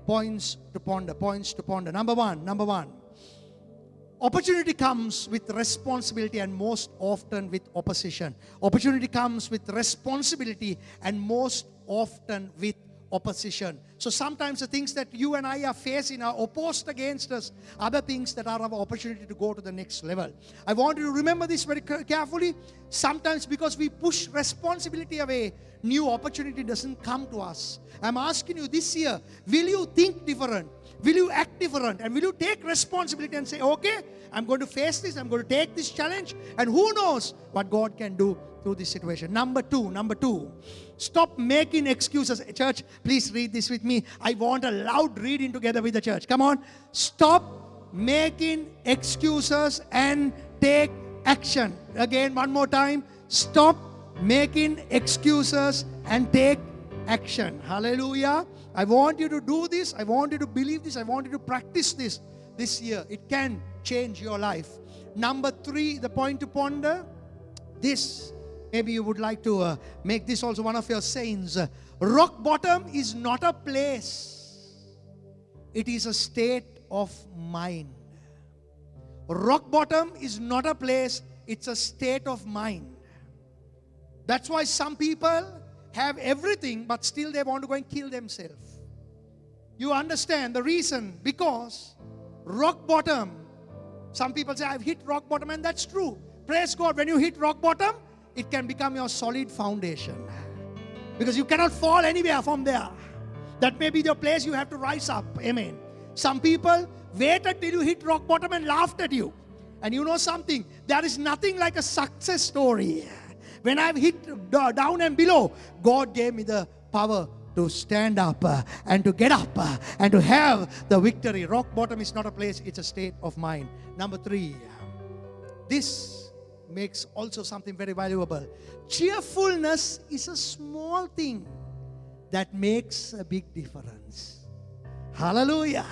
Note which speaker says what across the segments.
Speaker 1: points to ponder, points to ponder. Number one. Opportunity comes with responsibility and most often with opposition. Opportunity comes with responsibility and most often with opposition. So sometimes the things that you and I are facing are opposed against us. Other things that are our opportunity to go to the next level. I want you to remember this very carefully. Sometimes because we push responsibility away, new opportunity doesn't come to us. I'm asking you this year, will you think different? Will you act different? And will you take responsibility and say, okay, I'm going to face this, I'm going to take this challenge, and who knows what God can do through this situation. Number two, stop making excuses. Church, please read this with me. I want a loud reading together with the church. Come on. Stop making excuses and take action. Again, one more time. Stop making excuses and take action. Hallelujah. I want you to do this. I want you to believe this. I want you to practice this year. It can change your life. Number 3, the point to ponder. This, maybe you would like to make this also one of your sayings. Rock bottom is not a place. It is a state of mind. Rock bottom is not a place. It's a state of mind. That's why some people have everything, but still they want to go and kill themselves. You understand the reason? Because rock bottom, some people say, I've hit rock bottom, and that's true. Praise God, when you hit rock bottom, it can become your solid foundation. Because you cannot fall anywhere from there. That may be the place you have to rise up. Amen. Some people waited till you hit rock bottom and laughed at you. And you know something? There is nothing like a success story. When I've hit down and below, God gave me the power to stand up and to get up and to have the victory. Rock bottom is not a place, it's a state of mind. Number 3, this makes also something very valuable. Cheerfulness is a small thing that makes a big difference. Hallelujah.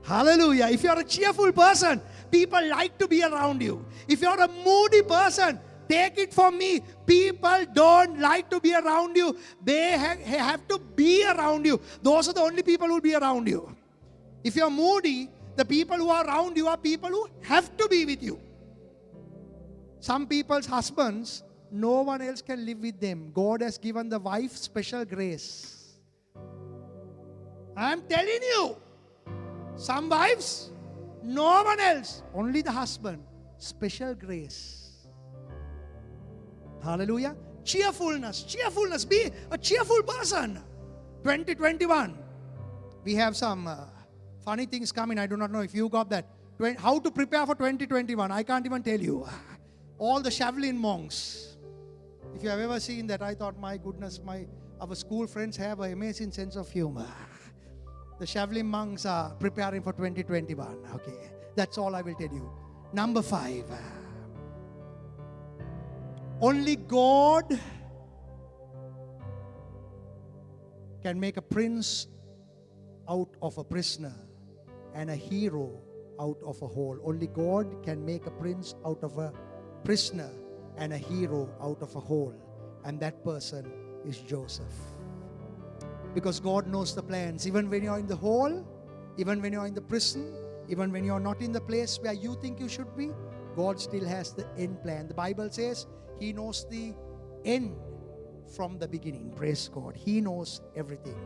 Speaker 1: Hallelujah. If you're a cheerful person, people like to be around you. If you're a moody person, take it from me, people don't like to be around you. They have to be around you. Those are the only people who will be around you. If you're moody, the people who are around you are people who have to be with you. Some people's husbands, no one else can live with them. God has given the wife special grace. I'm telling you, some wives, no one else, only the husband, special grace. Hallelujah. Cheerfulness. Be a cheerful person. 2021. We have some funny things coming. I do not know if you got that. How to prepare for 2021. I can't even tell you. All the Shaolin monks. If you have ever seen that, I thought, my goodness, our school friends have an amazing sense of humor. The Shaolin monks are preparing for 2021. Okay. That's all I will tell you. Number 5. Only God can make a prince out of a prisoner and a hero out of a hole. Only God can make a prince out of a prisoner and a hero out of a hole. And that person is Joseph. Because God knows the plans. Even when you're in the hole, even when you're in the prison, even when you're not in the place where you think you should be, God still has the end plan. The Bible says He knows the end from the beginning. Praise God. He knows everything.